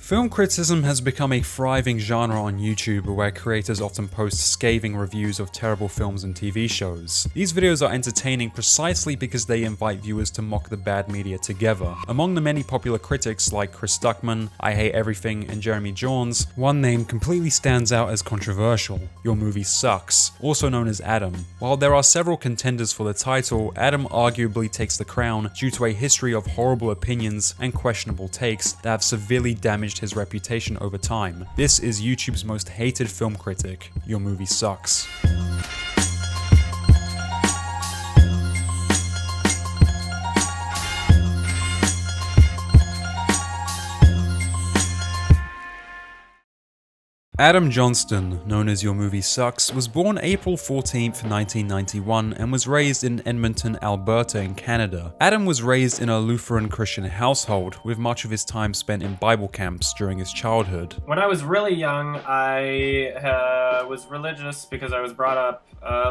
Film criticism has become a thriving genre on YouTube where creators often post scathing reviews of terrible films and TV shows. These videos are entertaining precisely because they invite viewers to mock the bad media together. Among the many popular critics like Chris Duckman, I Hate Everything, and Jeremy Jahns, one name completely stands out as controversial: Your Movie Sucks, also known as Adam. While there are several contenders for the title, Adam arguably takes the crown due to a history of horrible opinions and questionable takes that have severely damaged his reputation over time. This is YouTube's most hated film critic. Your Movie Sucks. Adam Johnston, known as Your Movie Sucks, was born April 14th, 1991 and was raised in Edmonton, Alberta in Canada. Adam was raised in a Lutheran Christian household, with much of his time spent in Bible camps during his childhood. When I was really young, I was religious because I was brought up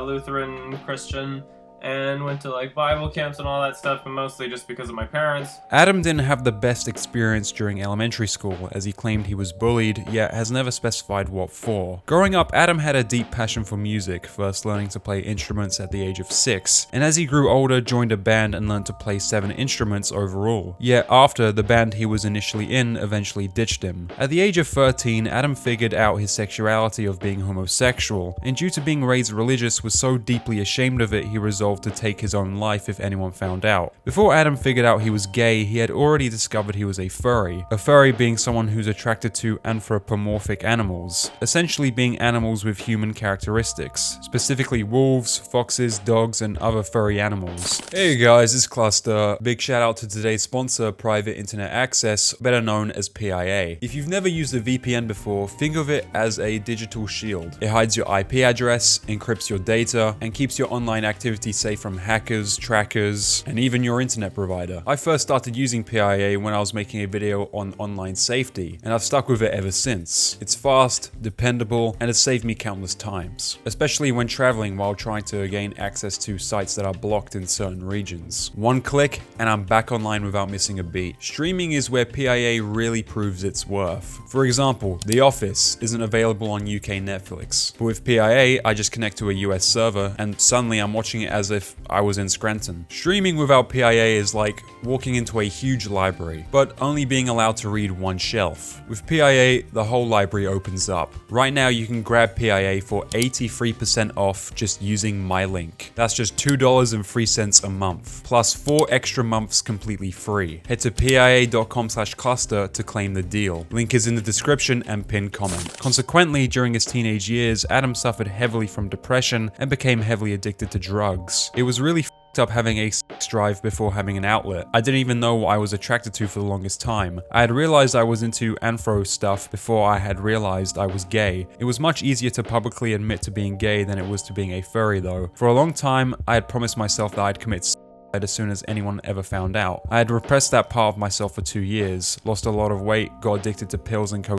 Lutheran Christian and went to like Bible camps and all that stuff, but mostly just because of my parents. Adam didn't have the best experience during elementary school, as he claimed he was bullied, yet has never specified what for. Growing up, Adam had a deep passion for music, first learning to play instruments at the age of 6, and as he grew older, joined a band and learned to play 7 instruments overall. Yet after, the band he was initially in eventually ditched him. At the age of 13, Adam figured out his sexuality of being homosexual, and due to being raised religious, was so deeply ashamed of it, he resolved to take his own life if anyone found out. Before Adam figured out he was gay, he had already discovered he was a furry. A furry being someone who's attracted to anthropomorphic animals, essentially being animals with human characteristics, specifically wolves, foxes, dogs, and other furry animals. Hey guys, it's Kluster. Big shout out to today's sponsor, Private Internet Access, better known as PIA. If you've never used a VPN before, think of it as a digital shield. It hides your IP address, encrypts your data, and keeps your online activity safe from hackers, trackers, and even your internet provider. I first started using PIA when I was making a video on online safety, and I've stuck with it ever since. It's fast, dependable, and has saved me countless times, especially when traveling while trying to gain access to sites that are blocked in certain regions. One click, and I'm back online without missing a beat. Streaming is where PIA really proves its worth. For example, The Office isn't available on UK Netflix, but with PIA, I just connect to a US server, and suddenly I'm watching it as if I was in Scranton. Streaming without PIA is like walking into a huge library, but only being allowed to read one shelf. With PIA, the whole library opens up. Right now, you can grab PIA for 83% off just using my link. That's just $2.03 a month, plus 4 extra months completely free. Head to pia.com/cluster to claim the deal. Link is in the description and pinned comment. Consequently, during his teenage years, Adam suffered heavily from depression and became heavily addicted to drugs. It was really f***ed up having a sex drive before having an outlet. I didn't even know what I was attracted to for the longest time. I had realized I was into anthro stuff before I had realized I was gay. It was much easier to publicly admit to being gay than it was to being a furry though. For a long time, I had promised myself that I'd commit suicide as soon as anyone ever found out. I had repressed that part of myself for 2 years, lost a lot of weight, got addicted to pills and cocaine,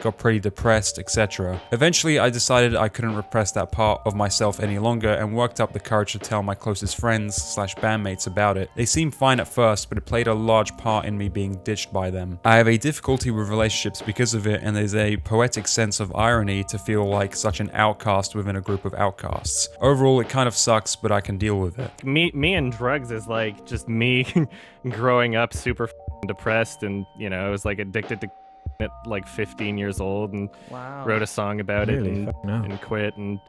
got pretty depressed, etc. Eventually, I decided I couldn't repress that part of myself any longer and worked up the courage to tell my closest friends/bandmates about it. They seemed fine at first, but it played a large part in me being ditched by them. I have a difficulty with relationships because of it, and there's a poetic sense of irony to feel like such an outcast within a group of outcasts. Overall, it kind of sucks, but I can deal with it. Me and drugs is like just me growing up super depressed, and I was like addicted to at like 15 years old and wrote a song about it and quit, and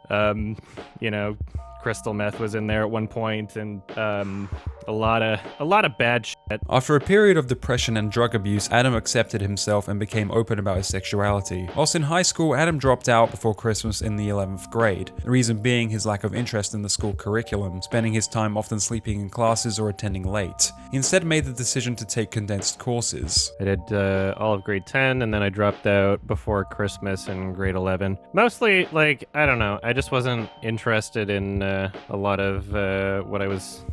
crystal meth was in there at one point, and a lot of bad shit. After a period of depression and drug abuse, Adam accepted himself and became open about his sexuality. Whilst in high school, Adam dropped out before Christmas in the 11th grade, the reason being his lack of interest in the school curriculum, spending his time often sleeping in classes or attending late. He instead made the decision to take condensed courses. I did all of grade 10, and then I dropped out before Christmas in grade 11. Mostly, I don't know, I just wasn't interested in a lot of what I was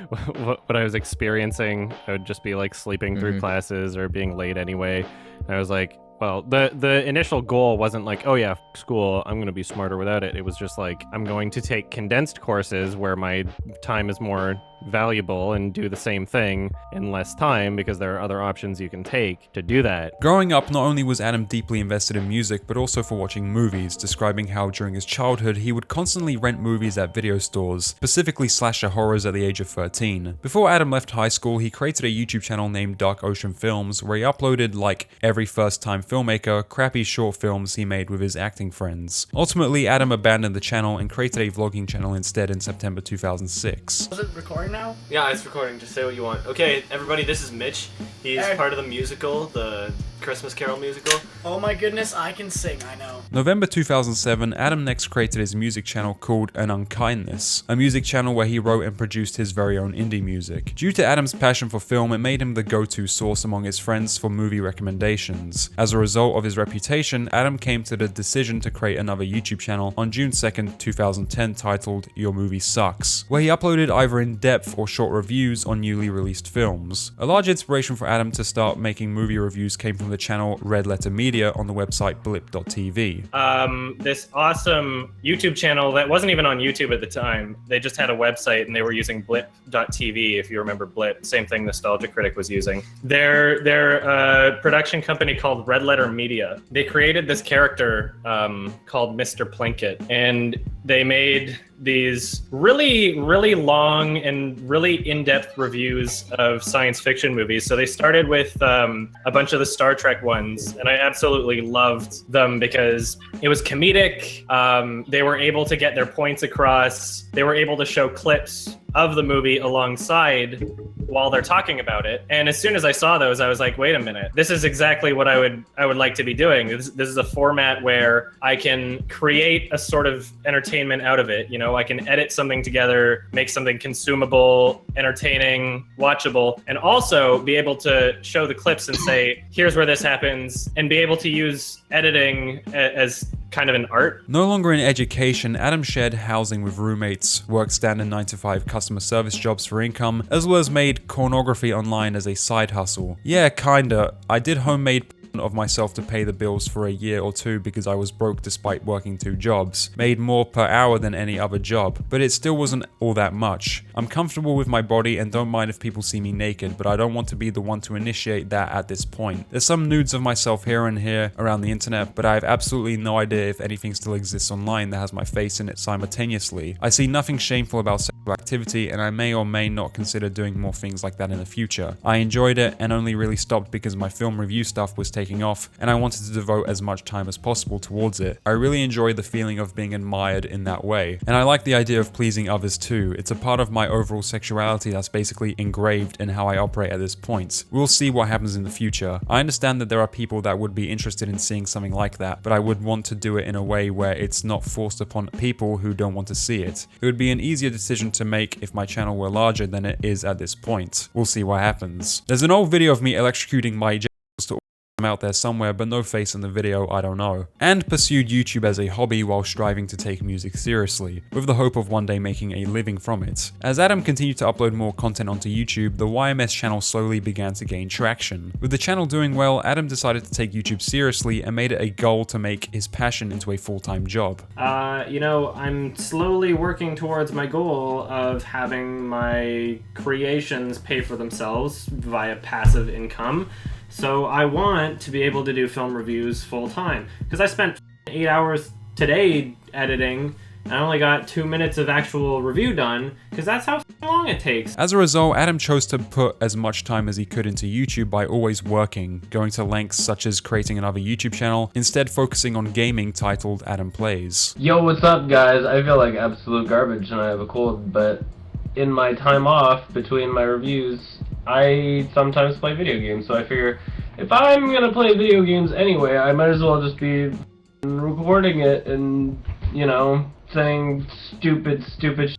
what I was experiencing. I would just be like sleeping through classes or being late anyway. And I was like, Well, the initial goal wasn't like, oh yeah, school, I'm going to be smarter without it. It was just like, I'm going to take condensed courses where my time is more valuable and do the same thing in less time because there are other options you can take to do that. Growing up, not only was Adam deeply invested in music, but also for watching movies, describing how during his childhood he would constantly rent movies at video stores, specifically slasher horrors at the age of 13. Before Adam left high school, he created a YouTube channel named Dark Ocean Films, where he uploaded, like every first-time filmmaker, crappy short films he made with his acting friends. Ultimately, Adam abandoned the channel and created a vlogging channel instead in September 2006. Is it recording now? Yeah, it's recording. Just say what you want. Okay, everybody, this is Mitch. He's Hey. part of the musical, the Christmas Carol musical. Oh my goodness, I can sing, I know. November 2007, Adam next created his music channel called An Unkindness, a music channel where he wrote and produced his very own indie music. Due to Adam's passion for film, it made him the go-to source among his friends for movie recommendations. As a result of his reputation, Adam came to the decision to create another YouTube channel on June 2nd, 2010 titled YourMovieSucks, where he uploaded either in-depth or short reviews on newly released films. A large inspiration for Adam to start making movie reviews came from the channel Red Letter Media on the website blip.tv. This awesome YouTube channel that wasn't even on YouTube at the time. They just had a website and they were using blip.tv, if you remember Blip. Same thing Nostalgia Critic was using. They're a production company called Red Letter Media. They created this character called Mr. Plinkett, and they made these really, really long and really in-depth reviews of science fiction movies. So they started with a bunch of the Star Trek ones, and I absolutely loved them because it was comedic. They were able to get their points across. They were able to show clips of the movie alongside while they're talking about it. And as soon as I saw those, I was like, wait a minute, this is exactly what I would like to be doing. This is a format where I can create a sort of entertainment out of it. You know, I can edit something together, make something consumable, entertaining, watchable, and also be able to show the clips and say, here's where this happens, and be able to use editing as kind of an art. No longer in education, Adam shared housing with roommates, worked standard 9-to-5 customer service jobs for income, as well as made pornography online as a side hustle. Yeah, kinda. I did homemade of myself to pay the bills for a year or two because I was broke despite working 2 jobs. Made more per hour than any other job, but it still wasn't all that much. I'm comfortable with my body and don't mind if people see me naked, but I don't want to be the one to initiate that at this point. There's some nudes of myself here and here around the internet, but I have absolutely no idea if anything still exists online that has my face in it simultaneously. I see nothing shameful about sexual activity, and I may or may not consider doing more things like that in the future. I enjoyed it and only really stopped because my film review stuff was taking off and I wanted to devote as much time as possible towards it. I really enjoy the feeling of being admired in that way, and I like the idea of pleasing others too. It's a part of my overall sexuality that's basically engraved in how I operate at this point. We'll see what happens in the future. I understand that there are people that would be interested in seeing something like that, but I would want to do it in a way where it's not forced upon people who don't want to see it. It would be an easier decision to make if my channel were larger than it is at this point. We'll see what happens. There's an old video of me electrocuting my to out there somewhere, but no face in the video, I don't know. And pursued YouTube as a hobby while striving to take music seriously, with the hope of one day making a living from it. As Adam continued to upload more content onto YouTube, the YMS channel slowly began to gain traction. With the channel doing well, Adam decided to take YouTube seriously and made it a goal to make his passion into a full-time job. You know, I'm slowly working towards my goal of having my creations pay for themselves via passive income. So I want to be able to do film reviews full time, because I spent 8 hours today editing and I only got 2 minutes of actual review done, because that's how long it takes. As a result, Adam chose to put as much time as he could into YouTube by always working, going to lengths such as creating another YouTube channel, instead focusing on gaming titled Adam Plays. Yo, what's up guys? I feel like absolute garbage and I have a cold, but in my time off between my reviews, I sometimes play video games, so I figure if I'm gonna play video games anyway, I might as well just be recording it and, you know, saying stupid shit.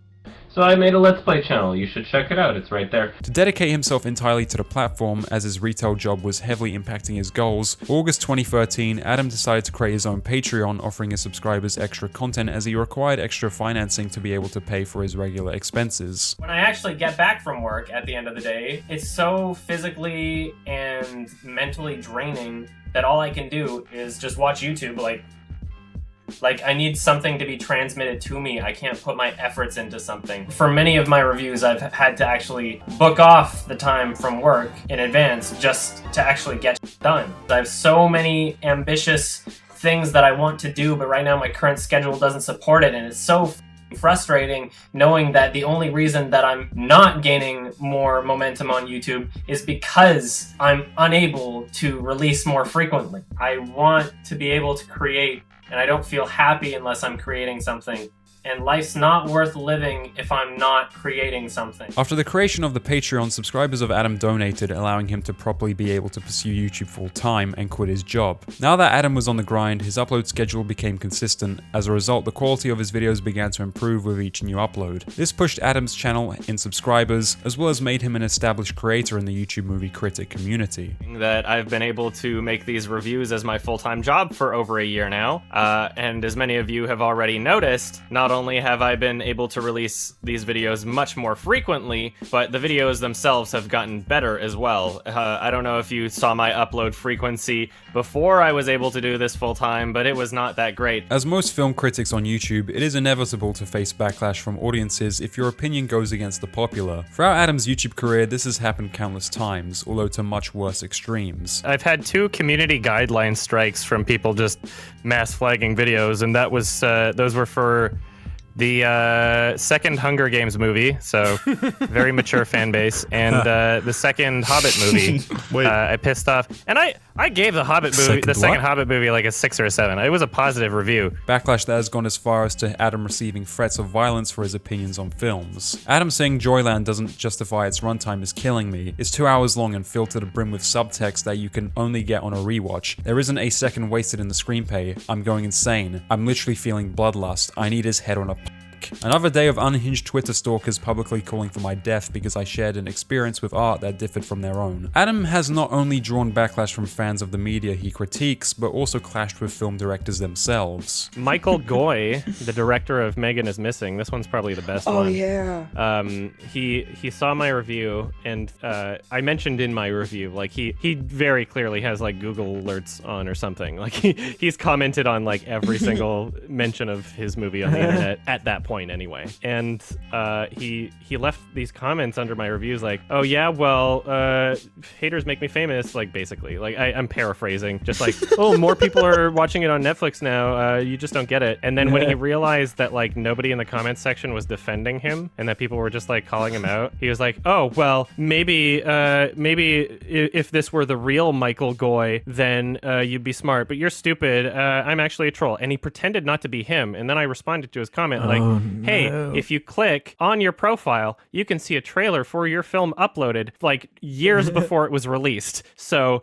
So So I made a Let's Play channel. You should check it out. It's right there. To dedicate himself entirely to the platform, as his retail job was heavily impacting his goals, August 2013, Adam decided to create his own Patreon, offering his subscribers extra content as he required extra financing to be able to pay for his regular expenses. When I actually get back from work at the end of the day, it's so physically and mentally draining that all I can do is just watch YouTube. Like I need something to be transmitted to me. I can't put my efforts into something. For many of my reviews, I've had to actually book off the time from work in advance just to actually get done. I have so many ambitious things that I want to do, but right now my current schedule doesn't support it, and it's so frustrating knowing that the only reason that I'm not gaining more momentum on YouTube is because I'm unable to release more frequently. I want to be able to create, and I don't feel happy unless I'm creating something. And life's not worth living if I'm not creating something. After the creation of the Patreon, subscribers of Adam donated, allowing him to properly be able to pursue YouTube full time and quit his job. Now that Adam was on the grind, his upload schedule became consistent. As a result, the quality of his videos began to improve with each new upload. This pushed Adam's channel in subscribers, as well as made him an established creator in the YouTube movie critic community. That I've been able to make these reviews as my full-time job for over a year now, and as many of you have already noticed, not only have I been able to release these videos much more frequently, but the videos themselves have gotten better as well. I don't know if you saw my upload frequency before I was able to do this full-time, but it was not that great. As most film critics on YouTube, it is inevitable to face backlash from audiences if your opinion goes against the popular. Throughout Adam's YouTube career, this has happened countless times, although to much worse extremes. I've had 2 community guideline strikes from people just mass flagging videos, and that was those were for the second Hunger Games movie, so very mature fan base, and the second Hobbit movie. I pissed off, and I gave the Hobbit movie, second Hobbit movie, like a 6 or a 7. It was a positive review. Backlash that has gone as far as to Adam receiving threats of violence for his opinions on films. Adam saying Joyland doesn't justify its runtime is killing me. It's 2 hours long and filled to the brim with subtext that you can only get on a rewatch. There isn't a second wasted in the screenplay. I'm going insane. I'm literally feeling bloodlust. I need his head on a Another day of unhinged Twitter stalkers publicly calling for my death because I shared an experience with art that differed from their own. Adam has not only drawn backlash from fans of the media he critiques, but also clashed with film directors themselves. Michael Goy, the director of Megan is Missing, this one's probably the best one. Oh yeah. He saw my review, and I mentioned in my review, like he very clearly has like Google alerts on or something. Like he's commented on like every single mention of his movie on the internet at that point anyway, and he left these comments under my reviews like, oh yeah, well haters make me famous, like basically, like I'm paraphrasing, just like, oh, more people are watching it on Netflix now, you just don't get it. And then when he realized that like nobody in the comments section was defending him and that people were just like calling him out, he was like, oh well, maybe if this were the real Michael Goy, then you'd be smart, but you're stupid, I'm actually a troll. And he pretended not to be him, and then I responded to his comment like, hey, if you click on your profile, you can see a trailer for your film uploaded like years before it was released. So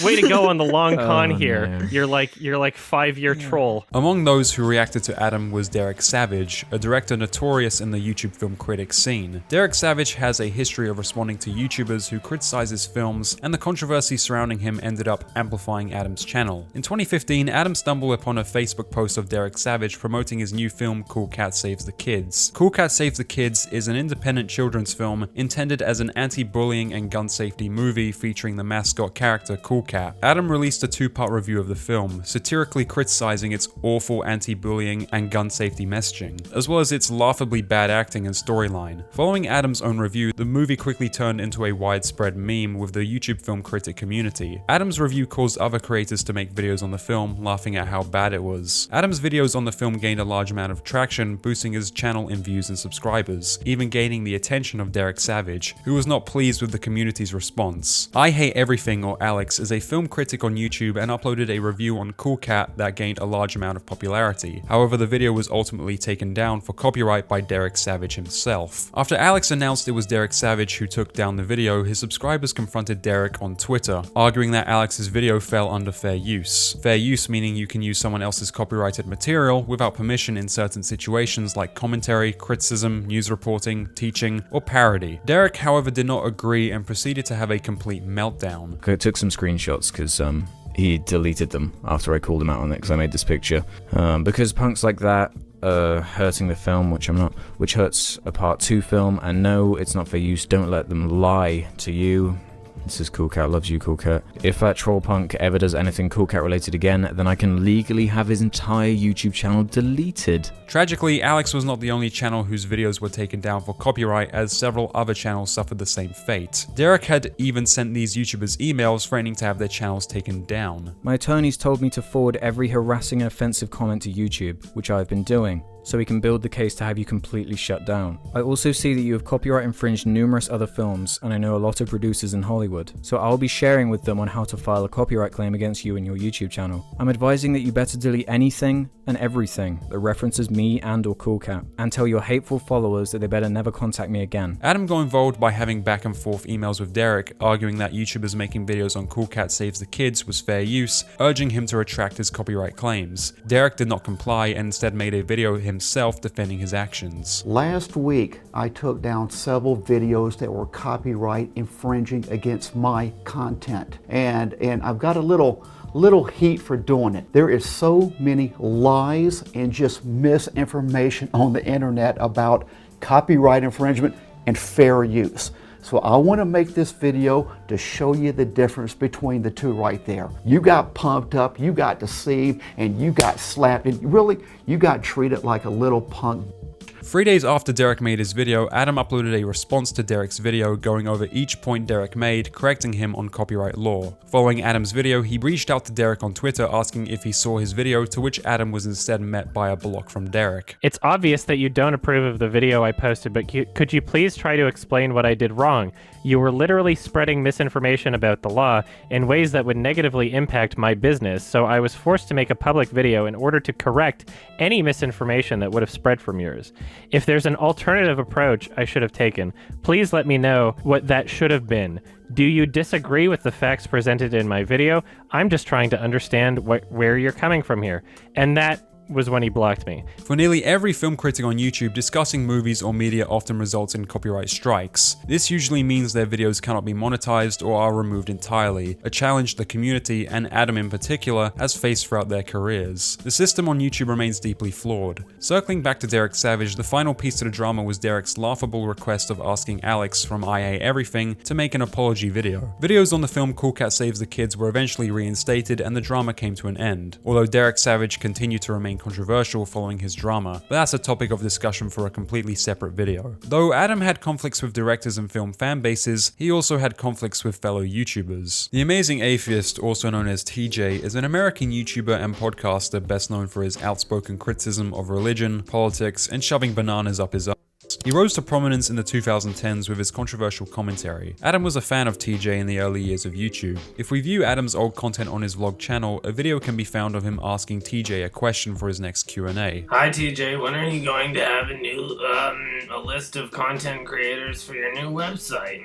way to go on the long con here. No. You're like 5-year troll. Among those who reacted to Adam was Derek Savage, a director notorious in the YouTube film critic scene. Derek Savage has a history of responding to YouTubers who criticize his films, and the controversy surrounding him ended up amplifying Adam's channel. In 2015, Adam stumbled upon a Facebook post of Derek Savage promoting his new film Cool Cat Saves the Kids. Cool Cat Saves the Kids is an independent children's film intended as an anti-bullying and gun safety movie featuring the mascot character Cool Cat. Adam released a 2-part review of the film, satirically criticizing its awful anti-bullying and gun safety messaging, as well as its laughably bad acting and storyline. Following Adam's own review, the movie quickly turned into a widespread meme with the YouTube film critic community. Adam's review caused other creators to make videos on the film, laughing at how bad it was. Adam's videos on the film gained a large amount of traction, boosting his channel in views and subscribers, even gaining the attention of Derek Savage, who was not pleased with the community's response. I Hate Everything, or Alex, is a film critic on YouTube and uploaded a review on Cool Cat that gained a large amount of popularity. However, the video was ultimately taken down for copyright by Derek Savage himself. After Alex announced it was Derek Savage who took down the video, his subscribers confronted Derek on Twitter, arguing that Alex's video fell under fair use. Fair use meaning you can use someone else's copyrighted material without permission in certain situations situations like commentary, criticism, news reporting, teaching, or parody. Derek, however, did not agree and proceeded to have a complete meltdown. I took some screenshots because he deleted them after I called him out on it because I made this picture. Because punks like that hurting the film, which I'm not, which hurts a part 2 film, and no, it's not for use. Don't let them lie to you. This is Cool Cat loves you, Cool Cat. If that troll punk ever does anything Cool Cat related again, then I can legally have his entire YouTube channel deleted. Tragically, Alex was not the only channel whose videos were taken down for copyright, as several other channels suffered the same fate. Derek had even sent these YouTubers emails threatening to have their channels taken down. My attorneys told me to forward every harassing and offensive comment to YouTube, which I've been doing, so we can build the case to have you completely shut down. I also see that you have copyright infringed numerous other films, and I know a lot of producers in Hollywood, so I'll be sharing with them on how to file a copyright claim against you and your YouTube channel. I'm advising that you better delete anything and everything that references me and or Cool Cat, and tell your hateful followers that they better never contact me again. Adam got involved by having back and forth emails with Derek, arguing that YouTubers making videos on Cool Cat Saves the Kids was fair use, urging him to retract his copyright claims. Derek did not comply and instead made a video himself defending his actions. Last week, I took down several videos that were copyright infringing against my content, and I've got a little heat for doing it. There is so many lies and just misinformation on the internet about copyright infringement and fair use. So I want to make this video to show you the difference between the two right there. You got pumped up, you got deceived, and you got slapped, and really, you got treated like a little punk. 3 days after Derek made his video, Adam uploaded a response to Derek's video going over each point Derek made, correcting him on copyright law. Following Adam's video, he reached out to Derek on Twitter asking if he saw his video, to which Adam was instead met by a block from Derek. It's obvious that you don't approve of the video I posted, but could you please try to explain what I did wrong? You were literally spreading misinformation about the law in ways that would negatively impact my business, so I was forced to make a public video in order to correct any misinformation that would have spread from yours. If there's an alternative approach I should have taken, please let me know what that should have been. Do you disagree with the facts presented in my video? I'm just trying to understand where you're coming from here. And that was when he blocked me. For nearly every film critic on YouTube, discussing movies or media often results in copyright strikes. This usually means their videos cannot be monetized or are removed entirely, a challenge the community, and Adam in particular, has faced throughout their careers. The system on YouTube remains deeply flawed. Circling back to Derek Savage, the final piece to the drama was Derek's laughable request of asking Alex from IA Everything to make an apology video. Videos on the film Cool Cat Saves the Kids were eventually reinstated and the drama came to an end, although Derek Savage continued to remain controversial following his drama, but that's a topic of discussion for a completely separate video. Though Adam had conflicts with directors and film fan bases, he also had conflicts with fellow YouTubers. The Amazing Atheist, also known as TJ, is an American YouTuber and podcaster best known for his outspoken criticism of religion, politics, and shoving bananas up his ass. He rose to prominence in the 2010s with his controversial commentary. Adam was a fan of TJ in the early years of YouTube. If we view Adam's old content on his vlog channel, a video can be found of him asking TJ a question for his next Q&A. Hi TJ, when are you going to have a list of content creators for your new website?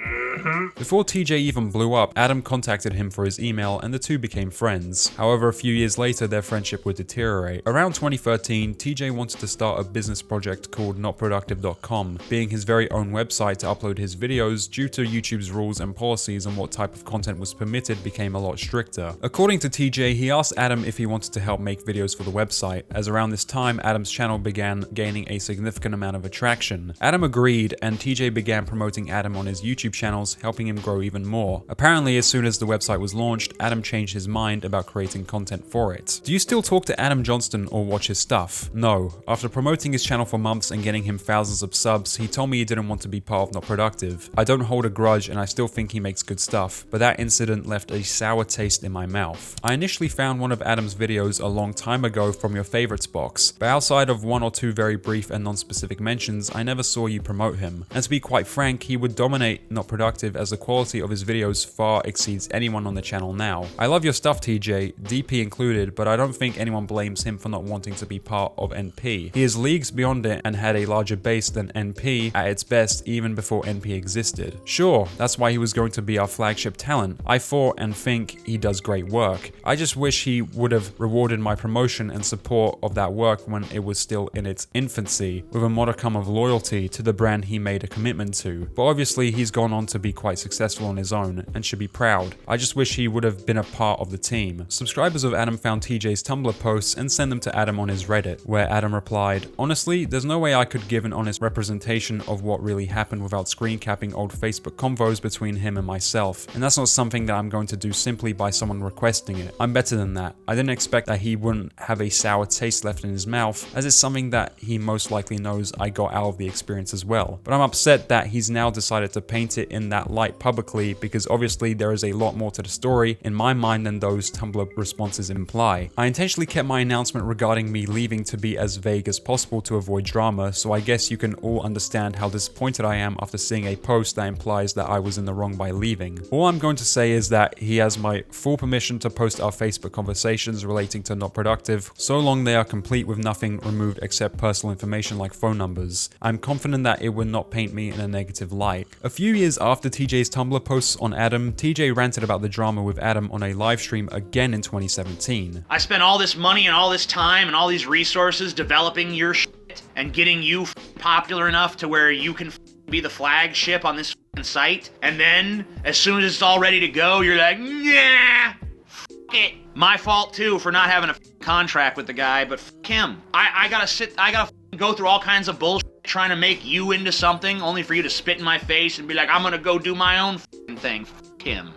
Before TJ even blew up, Adam contacted him for his email and the two became friends. However, a few years later, their friendship would deteriorate. Around 2013, TJ wanted to start a business project called notproductive.com, being his very own website to upload his videos. Due to YouTube's rules and policies on what type of content was permitted became a lot stricter. According to TJ, he asked Adam if he wanted to help make videos for the website, as around this time Adam's channel began gaining a significant amount of attraction. Adam agreed, and TJ began promoting Adam on his YouTube channels, helping him grow even more. Apparently, as soon as the website was launched, Adam changed his mind about creating content for it. Do you still talk to Adam Johnston or watch his stuff? No. After promoting his channel for months and getting him thousands of subs, he told me he didn't want to be part of Not Productive. I don't hold a grudge and I still think he makes good stuff, but that incident left a sour taste in my mouth. I initially found one of Adam's videos a long time ago from your favorites box, but outside of one or two very brief and non-specific mentions, I never saw you promote him. And to be quite frank, he would dominate Not Productive as the quality of his videos far exceeds anyone on the channel now. I love your stuff TJ, DP included, but I don't think anyone blames him for not wanting to be part of NP. He is leagues beyond it and had a larger base than NP NP at its best even before NP existed. Sure, that's why he was going to be our flagship talent. I thought and think he does great work. I just wish he would have rewarded my promotion and support of that work when it was still in its infancy, with a modicum of loyalty to the brand he made a commitment to. But obviously he's gone on to be quite successful on his own and should be proud. I just wish he would have been a part of the team. Subscribers of Adam found TJ's Tumblr posts and sent them to Adam on his Reddit, where Adam replied, "Honestly, there's no way I could give an honest representation of what really happened without screen capping old Facebook convos between him and myself, and that's not something that I'm going to do simply by someone requesting it. I'm better than that. I didn't expect that he wouldn't have a sour taste left in his mouth, as it's something that he most likely knows I got out of the experience as well. But I'm upset that he's now decided to paint it in that light publicly, because obviously there is a lot more to the story in my mind than those Tumblr responses imply. I intentionally kept my announcement regarding me leaving to be as vague as possible to avoid drama, so I guess you can all understand how disappointed I am after seeing a post that implies that I was in the wrong by leaving. All I'm going to say is that he has my full permission to post our Facebook conversations relating to Not Productive, so long they are complete with nothing removed except personal information like phone numbers. I'm confident that it would not paint me in a negative light." A few years after TJ's Tumblr posts on Adam, TJ ranted about the drama with Adam on a live stream again in 2017. "I spent all this money and all this time and all these resources developing your shit and getting you popular enough to where you can be the flagship on this site, and then as soon as it's all ready to go, you're like, nah, it. My fault too for not having a contract with the guy, but him. I gotta go through all kinds of bullshit trying to make you into something, only for you to spit in my face and be like, I'm gonna go do my own thing. Him.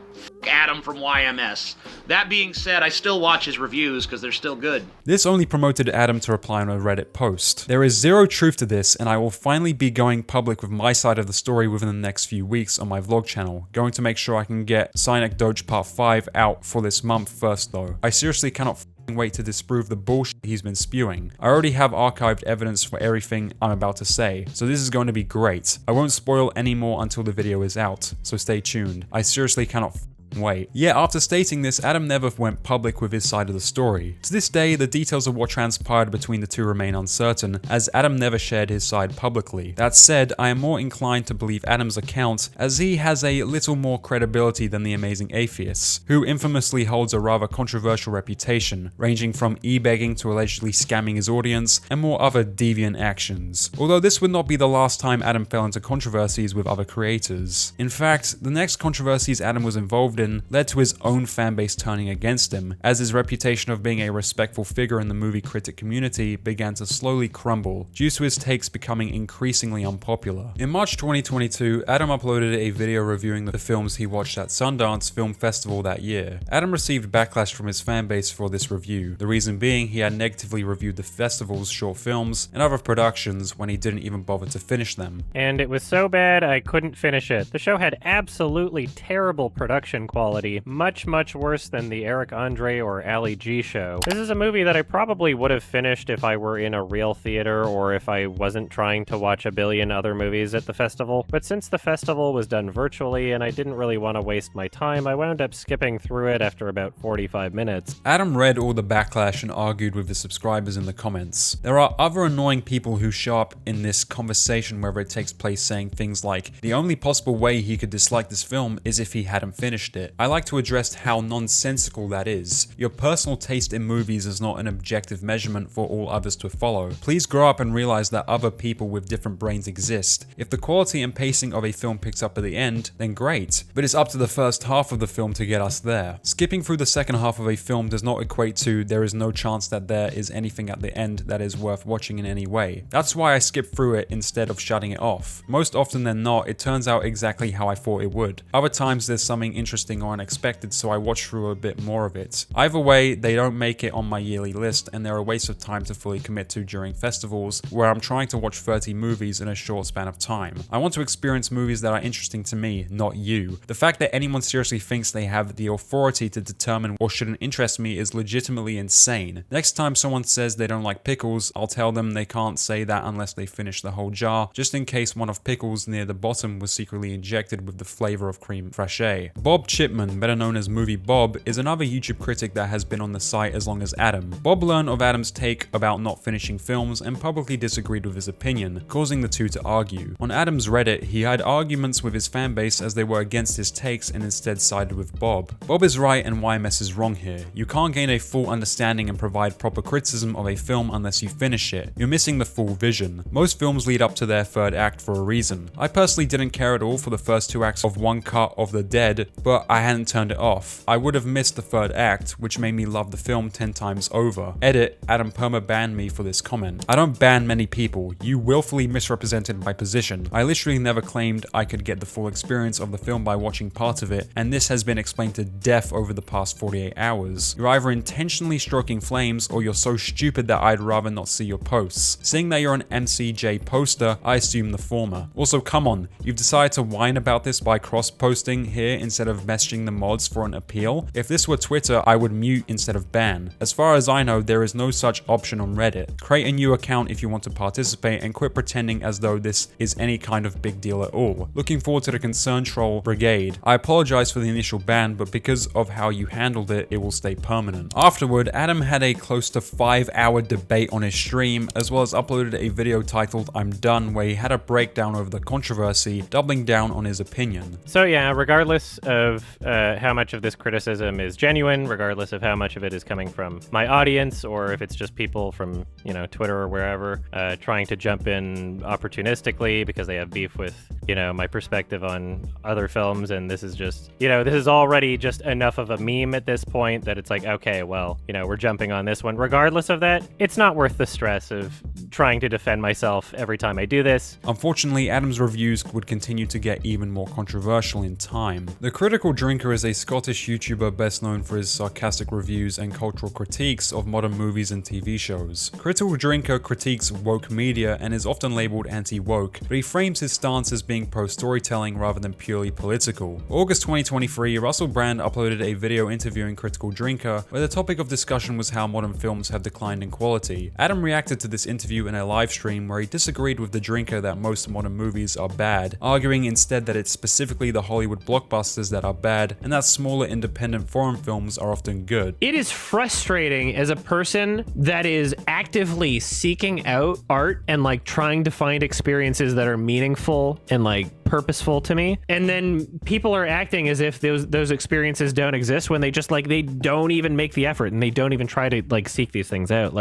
Adam from YMS. That being said, I still watch his reviews because they're still good." This only promoted Adam to reply on a Reddit post. There is zero truth to this, and I will finally be going public with my side of the story within the next few weeks on my vlog channel. Going to make sure I can get Cynic Doge Part 5 out for this month first though. I seriously cannot wait to disprove the bullshit he's been spewing. I already have archived evidence for everything I'm about to say, so this is going to be great. I won't spoil any more until the video is out, so stay tuned. I seriously cannot wait. Yet after stating this, Adam never went public with his side of the story. To this day, the details of what transpired between the two remain uncertain, as Adam never shared his side publicly. That said, I am more inclined to believe Adam's account, as he has a little more credibility than the Amazing Atheists, who infamously holds a rather controversial reputation, ranging from e-begging to allegedly scamming his audience, and more other deviant actions. Although this would not be the last time Adam fell into controversies with other creators. In fact, the next controversies Adam was involved in led to his own fanbase turning against him, as his reputation of being a respectful figure in the movie critic community began to slowly crumble, due to his takes becoming increasingly unpopular. In March 2022, Adam uploaded a video reviewing the films he watched at Sundance Film Festival that year. Adam received backlash from his fanbase for this review, the reason being he had negatively reviewed the festival's short films and other productions when he didn't even bother to finish them. And it was so bad I couldn't finish it. The show had absolutely terrible production quality, much worse than the Eric Andre or Ali G show. This is a movie that I probably would have finished if I were in a real theater or if I wasn't trying to watch a billion other movies at the festival. But since the festival was done virtually and I didn't really want to waste my time, I wound up skipping through it after about 45 minutes. Adam read all the backlash and argued with the subscribers in the comments. There are other annoying people who show up in this conversation wherever it takes place, saying things like, the only possible way he could dislike this film is if he hadn't finished it. I like to address how nonsensical that is. Your personal taste in movies is not an objective measurement for all others to follow. Please grow up and realize that other people with different brains exist. If the quality and pacing of a film picks up at the end, then great, but it's up to the first half of the film to get us there. Skipping through the second half of a film does not equate to there is no chance that there is anything at the end that is worth watching in any way. That's why I skip through it instead of shutting it off. Most often than not, it turns out exactly how I thought it would. Other times there's something interesting or unexpected, so I watch through a bit more of it. Either way, they don't make it on my yearly list, and they're a waste of time to fully commit to during festivals where I'm trying to watch 30 movies in a short span of time. I want to experience movies that are interesting to me, not you. The fact that anyone seriously thinks they have the authority to determine what shouldn't interest me is legitimately insane. Next time someone says they don't like pickles, I'll tell them they can't say that unless they finish the whole jar, just in case one of pickles near the bottom was secretly injected with the flavor of creme fraiche. Bob Shipman, better known as Movie Bob, is another YouTube critic that has been on the site as long as Adam. Bob learned of Adam's take about not finishing films and publicly disagreed with his opinion, causing the two to argue. On Adam's Reddit, he had arguments with his fanbase as they were against his takes and instead sided with Bob. Bob is right and YMS is wrong here. You can't gain a full understanding and provide proper criticism of a film unless you finish it. You're missing the full vision. Most films lead up to their third act for a reason. I personally didn't care at all for the first 2 acts of One Cut of the Dead, but I hadn't turned it off. I would have missed the third act, which made me love the film 10 times over. Edit, Adam perma banned me for this comment. I don't ban many people. You willfully misrepresented my position. I literally never claimed I could get the full experience of the film by watching part of it, and this has been explained to death over the past 48 hours. You're either intentionally stroking flames, or you're so stupid that I'd rather not see your posts. Seeing that you're an MCJ poster, I assume the former. Also, come on, you've decided to whine about this by cross-posting here instead of messaging the mods for an appeal? If this were Twitter, I would mute instead of ban. As far as I know, there is no such option on Reddit. Create a new account if you want to participate and quit pretending as though this is any kind of big deal at all. Looking forward to the Concern Troll Brigade. I apologize for the initial ban, but because of how you handled it, it will stay permanent. Afterward, Adam had a close to 5-hour debate on his stream, as well as uploaded a video titled I'm Done, where he had a breakdown over the controversy, doubling down on his opinion. So yeah, regardless of how much of this criticism is genuine, regardless of how much of it is coming from my audience, or if it's just people from, Twitter or wherever, trying to jump in opportunistically because they have beef with, my perspective on other films, and this is just, this is already just enough of a meme at this point that it's like, okay, well, we're jumping on this one. Regardless of that, it's not worth the stress of trying to defend myself every time I do this. Unfortunately, Adam's reviews would continue to get even more controversial in time. The Critical Drinker is a Scottish YouTuber best known for his sarcastic reviews and cultural critiques of modern movies and TV shows. Critical Drinker critiques woke media and is often labeled anti-woke, but he frames his stance as being pro-storytelling rather than purely political. August 2023, Russell Brand uploaded a video interviewing Critical Drinker, where the topic of discussion was how modern films have declined in quality. Adam reacted to this interview in a live stream where he disagreed with the Drinker that most modern movies are bad, arguing instead that it's specifically the Hollywood blockbusters that are bad, and that smaller independent foreign films are often good. It is frustrating as a person that is actively seeking out art and trying to find experiences that are meaningful and purposeful to me, and then people are acting as if those experiences don't exist when they just they don't even make the effort and they don't even try to seek these things out.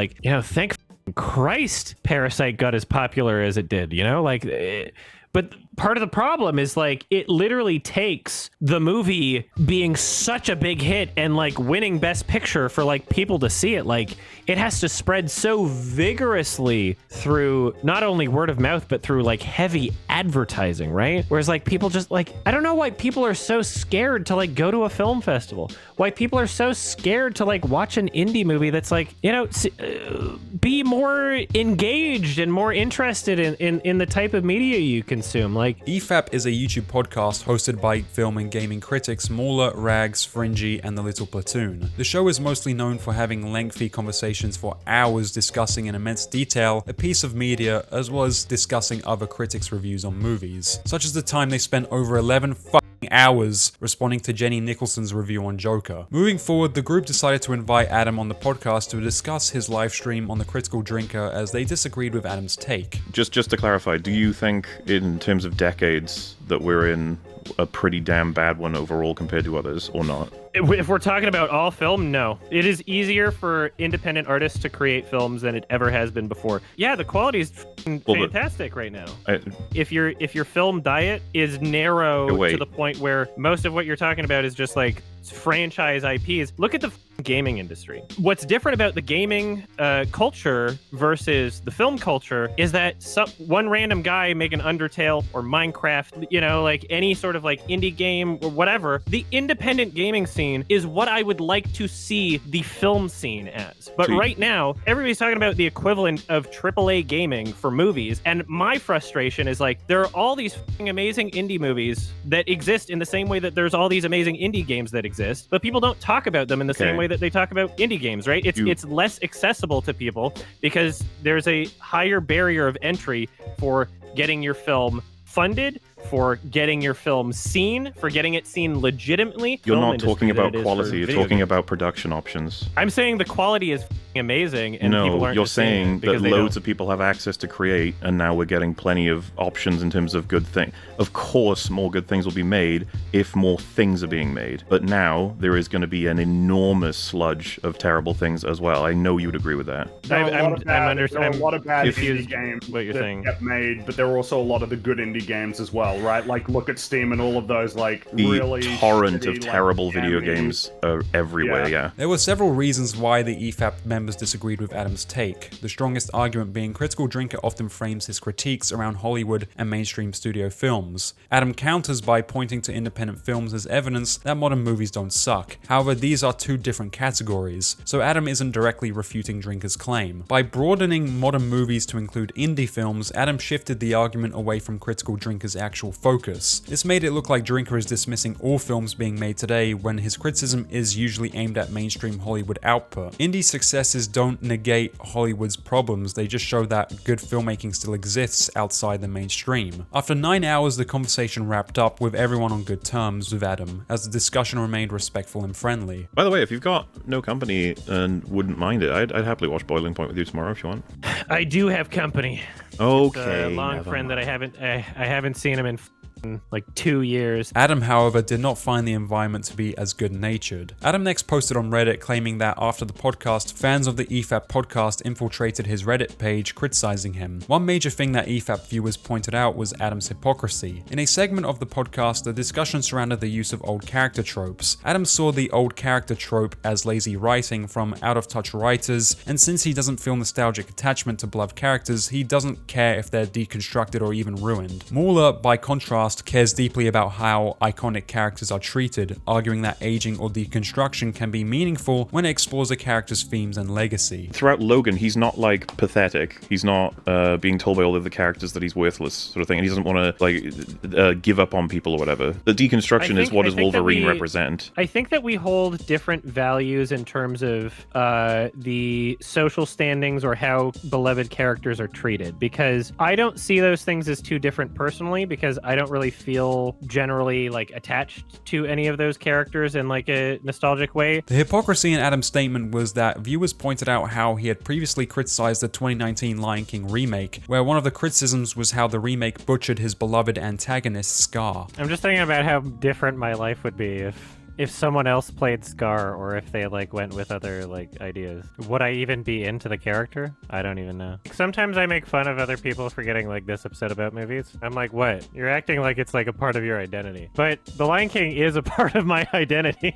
Thank Christ Parasite got as popular as it did, but part of the problem is it literally takes the movie being such a big hit and winning Best Picture for people to see it. It has to spread so vigorously through not only word of mouth but through heavy advertising, right? Whereas people just I don't know why people are so scared to go to a film festival. Why people are so scared to watch an indie movie that's be more engaged and more interested in the type of media you consume. EFAP is a YouTube podcast hosted by film and gaming critics Mauler, Rags, Fringy, and The Little Platoon. The show is mostly known for having lengthy conversations for hours discussing in immense detail a piece of media, as well as discussing other critics' reviews on movies, such as the time they spent over 11 hours responding to Jenny Nicholson's review on Joker. Moving forward, the group decided to invite Adam on the podcast to discuss his live stream on the Critical Drinker, as they disagreed with Adam's take. Just to clarify, do you think in terms of decades that we're in a pretty damn bad one overall compared to others, or not? If we're talking about all film, no. It is easier for independent artists to create films than it ever has been before. Yeah, the quality is fantastic right now. If your film diet is narrow to the point where most of what you're talking about is just franchise IPs, look at the gaming industry. What's different about the gaming culture versus the film culture is that one random guy making Undertale or Minecraft, any sort of indie game or whatever, the independent gaming scene is what I would like to see the film scene as. But right now, everybody's talking about the equivalent of AAA gaming for movies, and my frustration is there are all these amazing indie movies that exist in the same way that there's all these amazing indie games that exist, but people don't talk about them in the same way that they talk about indie games, right? It's less accessible to people because there's a higher barrier of entry for getting your film funded, for getting your film seen, for getting it seen legitimately. You're film not industry talking than about it is quality, for you're video talking games. about production options. I'm saying the quality is amazing, and people No, aren't you're just seeing saying it because that they loads don't. of people have access to create, and now we're getting plenty of options in terms of good things. Of course, more good things will be made if more things are being made. But now there is going to be an enormous sludge of terrible things as well. I know you would agree with that. There are a lot of bad indie confused games what you're that saying. get made, but there are also a lot of the good indie games as well, right? Like, look at Steam and all of those, like, The really torrent shitty, of terrible video jammy- games are everywhere, yeah. There were several reasons why the EFAP members disagreed with Adam's take, the strongest argument being Critical Drinker often frames his critiques around Hollywood and mainstream studio films. Adam counters by pointing to independent films as evidence that modern movies don't suck. However, these are two different categories, so Adam isn't directly refuting Drinker's claim. By broadening modern movies to include indie films, Adam shifted the argument away from Critical Drinker's actual focus. This made it look like Drinker is dismissing all films being made today when his criticism is usually aimed at mainstream Hollywood output. Indie successes don't negate Hollywood's problems, they just show that good filmmaking still exists outside the mainstream. After 9 hours, the conversation wrapped up with everyone on good terms with Adam, as the discussion remained respectful and friendly. By the way, if you've got no company and wouldn't mind it, I'd happily watch Boiling Point with you tomorrow if you want. I do have company. Okay. It's a long friend that I haven't seen him in like 2 years. Adam, however, did not find the environment to be as good-natured. Adam next posted on Reddit claiming that after the podcast, fans of the EFAP podcast infiltrated his Reddit page criticizing him. One major thing that EFAP viewers pointed out was Adam's hypocrisy. In a segment of the podcast, the discussion surrounded the use of old character tropes. Adam saw the old character trope as lazy writing from out-of-touch writers, and since he doesn't feel nostalgic attachment to beloved characters, he doesn't care if they're deconstructed or even ruined. Mauler, by contrast, cares deeply about how iconic characters are treated, arguing that aging or deconstruction can be meaningful when it explores a character's themes and legacy. Throughout Logan, he's not like pathetic. He's not being told by all of the characters that he's worthless, sort of thing. And he doesn't want to like give up on people or whatever. The deconstruction is what does Wolverine represent. I think that we hold different values in terms of the social standings or how beloved characters are treated, because I don't see those things as too different personally, because I don't really feel generally like attached to any of those characters in like a nostalgic way. The hypocrisy in Adam's statement was that viewers pointed out how he had previously criticized the 2019 Lion King remake, where one of the criticisms was how the remake butchered his beloved antagonist Scar. I'm just thinking about how different my life would be if someone else played Scar, or if they like went with other like ideas. Would I even be into the character? I don't even know. Sometimes I make fun of other people for getting like this upset about movies. I'm like, what? You're acting like it's like a part of your identity. But The Lion King is a part of my identity.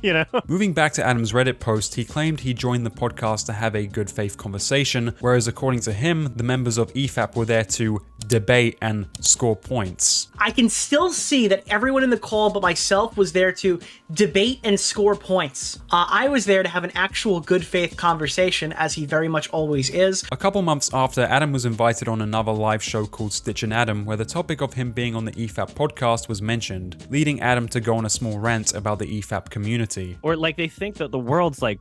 You know? Moving back to Adam's Reddit post, he claimed he joined the podcast to have a good faith conversation, whereas according to him, the members of EFAP were there to debate and score points. I can still see that everyone in the call but myself was there to debate and score points. I was there to have an actual good faith conversation, as he very much always is. A couple months after, Adam was invited on another live show called Stitch and Adam, where the topic of him being on the EFAP podcast was mentioned, leading Adam to go on a small rant about the EFAP community. Or like they think that the world's like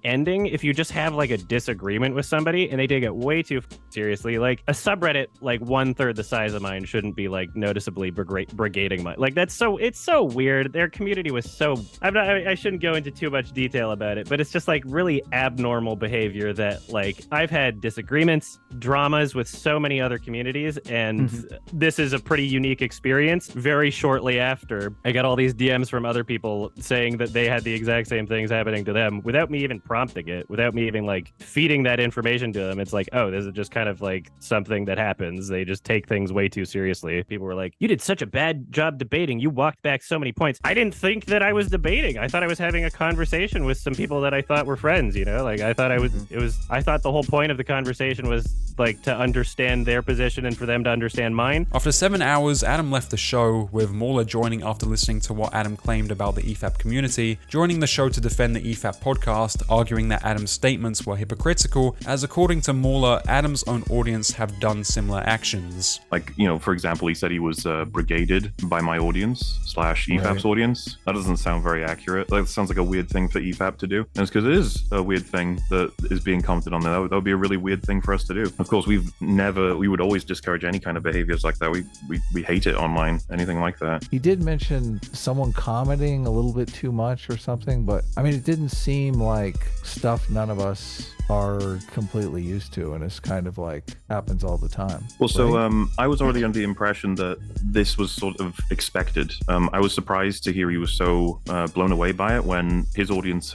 ending if you just have like a disagreement with somebody and they take it way too seriously. Like a subreddit like 1/3 the size of mine shouldn't be like noticeably brigading my like it's so weird. Their community was so I shouldn't go into too much detail about it, but it's just like really abnormal behavior that like I've had disagreements, dramas with so many other communities, and this is a pretty unique experience. Very shortly after, I got all these DMs from other people saying that they had the exact same things happening to them without me even prompting it, without me even like feeding that information to them. It's like, oh, this is just kind of like something that happens. They just take things way too seriously. People were like, you did such a bad job debating. You walked back so many points. I didn't think that I was debating. I thought I was having a conversation with some people that I thought were friends, you know? Like I thought I thought the whole point of the conversation was like to understand their position and for them to understand mine. After 7 hours, Adam left the show, with Mauler joining after listening to what Adam claimed about the EFAP community, joining the show to defend the EFAP podcast, podcast, arguing that Adam's statements were hypocritical, as according to Mauler, Adam's own audience have done similar actions. Like, for example, he said he was brigaded by my audience / EFAP's audience. That doesn't sound very accurate. That sounds like a weird thing for EFAP to do. And it's because it is a weird thing that is being commented on there. That would be a really weird thing for us to do. Of course, we would always discourage any kind of behaviors like that. We hate it online, anything like that. He did mention someone commenting a little bit too much or something, but I mean, it didn't seem like stuff none of us are completely used to, and it's kind of like happens all the time. Well, so I was already under the impression that this was sort of expected. I was surprised to hear he was so blown away by it when his audience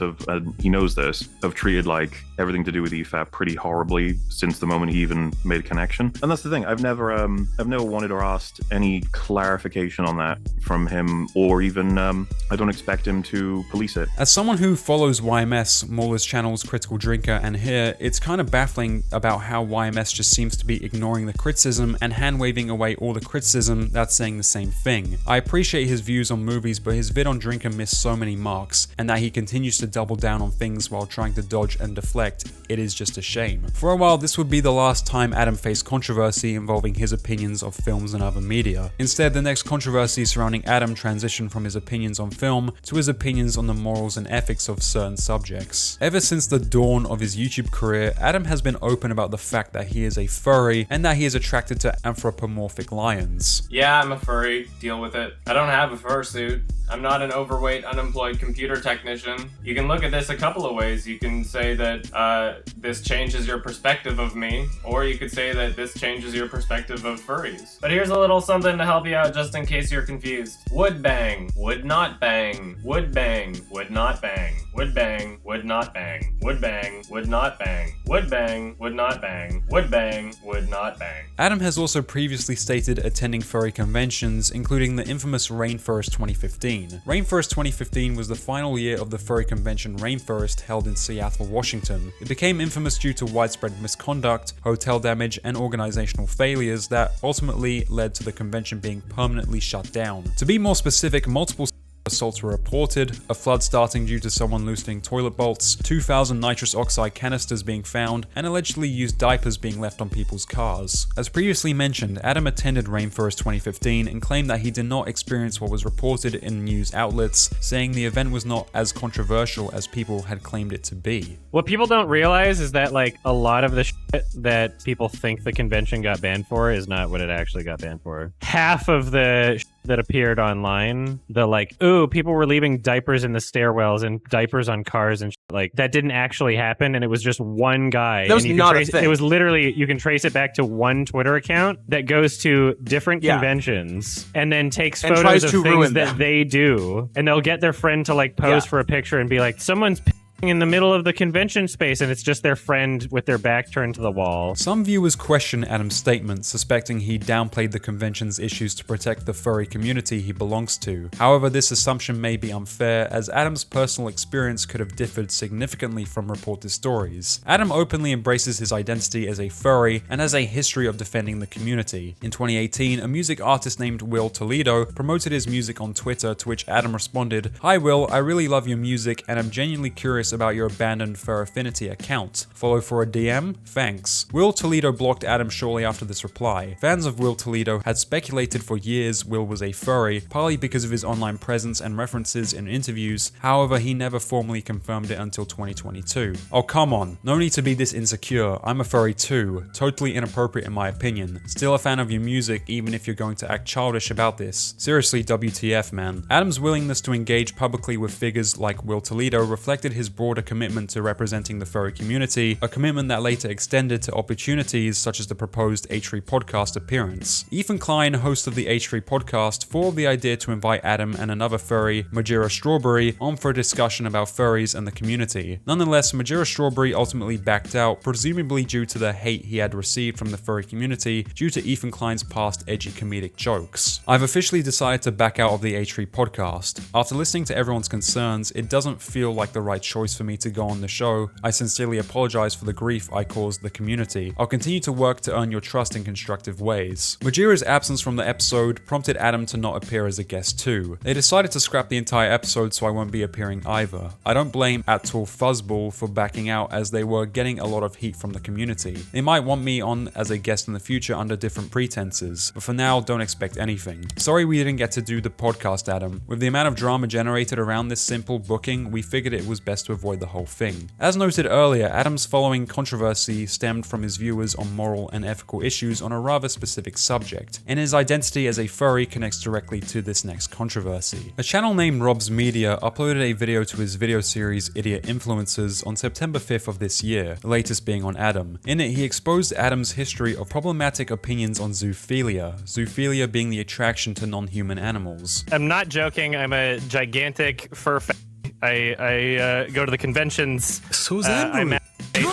he knows this, have treated like everything to do with EFAP pretty horribly since the moment he even made a connection. And that's the thing, I've never wanted or asked any clarification on that from him, or even I don't expect him to police it. As someone who follows YMS, Mauler's channels Critical Drinker, and here, it's kind of baffling about how YMS just seems to be ignoring the criticism and hand-waving away all the criticism that's saying the same thing. I appreciate his views on movies, but his vid on Drinker missed so many marks, and that he continues to double down on things while trying to dodge and deflect, it is just a shame. For a while, this would be the last time Adam faced controversy involving his opinions of films and other media. Instead, the next controversy surrounding Adam transitioned from his opinions on film to his opinions on the morals and ethics of certain subjects. Ever since the dawn of his YouTube career, Adam has been open about the fact that he is a furry and that he is attracted to anthropomorphic lions. Yeah, I'm a furry. Deal with it. I don't have a fursuit. I'm not an overweight, unemployed computer technician. You can look at this a couple of ways. You can say that this changes your perspective of me, or you could say that this changes your perspective of furries. But here's a little something to help you out just in case you're confused. Would bang, would not bang, would bang, would not bang, would bang, would not bang, would bang, would not bang, would bang, would not bang, would bang, would not bang. Adam has also previously stated attending furry conventions, including the infamous Rainforest 2015. Rainforest 2015 was the final year of the furry convention Rainforest held in Seattle, Washington. It became infamous due to widespread misconduct, hotel damage, and organizational failures that ultimately led to the convention being permanently shut down. To be more specific, multiple assaults were reported, a flood starting due to someone loosening toilet bolts, 2,000 nitrous oxide canisters being found, and allegedly used diapers being left on people's cars. As previously mentioned, Adam attended Rainforest 2015 and claimed that he did not experience what was reported in news outlets, saying the event was not as controversial as people had claimed it to be. What people don't realize is that like a lot of the shit that people think the convention got banned for is not what it actually got banned for. Half of the shit that appeared online, the like, ooh, people were leaving diapers in the stairwells and diapers on cars and shit, like that didn't actually happen, and it was just one guy. That was not a thing. It was literally, you can trace it back to one Twitter account that goes to different conventions and then takes photos of things that they do, and they'll get their friend to like pose for a picture and be like, someone's in the middle of the convention space, and it's just their friend with their back turned to the wall. Some viewers question Adam's statement, suspecting he downplayed the convention's issues to protect the furry community he belongs to. However, this assumption may be unfair, as Adam's personal experience could have differed significantly from reported stories. Adam openly embraces his identity as a furry and has a history of defending the community. In 2018, a music artist named Will Toledo promoted his music on Twitter, to which Adam responded, "Hi Will, I really love your music and I'm genuinely curious about your abandoned Fur Affinity account. Follow for a DM? Thanks." Will Toledo blocked Adam shortly after this reply. Fans of Will Toledo had speculated for years Will was a furry, partly because of his online presence and references in interviews. However, he never formally confirmed it until 2022. Oh come on, no need to be this insecure. I'm a furry too. Totally inappropriate in my opinion. Still a fan of your music even if you're going to act childish about this. Seriously, WTF man. Adam's willingness to engage publicly with figures like Will Toledo reflected his broader commitment to representing the furry community, a commitment that later extended to opportunities such as the proposed H3 podcast appearance. Ethan Klein, host of the H3 podcast, thought of the idea to invite Adam and another furry, Majira Strawberry, on for a discussion about furries and the community. Nonetheless, Majira Strawberry ultimately backed out, presumably due to the hate he had received from the furry community due to Ethan Klein's past edgy comedic jokes. I've officially decided to back out of the H3 podcast. After listening to everyone's concerns, it doesn't feel like the right choice choice for me to go on the show. I sincerely apologize for the grief I caused the community. I'll continue to work to earn your trust in constructive ways. Majira's absence from the episode prompted Adam to not appear as a guest too. They decided to scrap the entire episode so I won't be appearing either. I don't blame Atul Fuzzball for backing out as they were getting a lot of heat from the community. They might want me on as a guest in the future under different pretenses, but for now don't expect anything. Sorry we didn't get to do the podcast, Adam. With the amount of drama generated around this simple booking, we figured it was best to avoid the whole thing. As noted earlier, Adam's following controversy stemmed from his viewers on moral and ethical issues on a rather specific subject, and his identity as a furry connects directly to this next controversy. A channel named Rob's Media uploaded a video to his video series Idiot Influencers on September 5th of this year, the latest being on Adam. In it, he exposed Adam's history of problematic opinions on zoophilia being the attraction to non-human animals. I'm not joking, I'm a gigantic fur fan. I go to the conventions. So's Andrew. I'm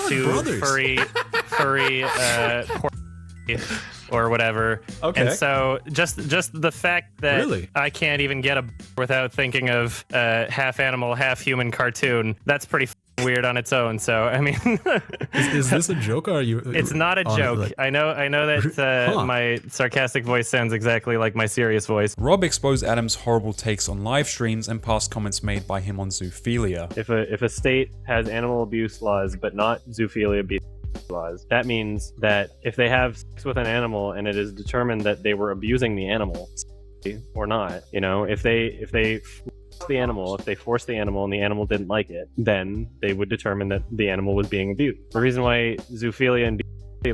to furry or whatever. Okay. And so just the fact that Really? I can't even get a without thinking of half animal, half human cartoon, that's pretty weird on its own. So I mean, is this a joke or are you? It's not a joke. Like, I know that my sarcastic voice sounds exactly like my serious voice. Rob exposed Adam's horrible takes on live streams and past comments made by him on zoophilia. If a state has animal abuse laws but not zoophilia abuse laws, that means that if they have sex with an animal and it is determined that they were abusing the animal or not, if they forced the animal and the animal didn't like it, then they would determine that the animal was being abused. The reason why zoophilia and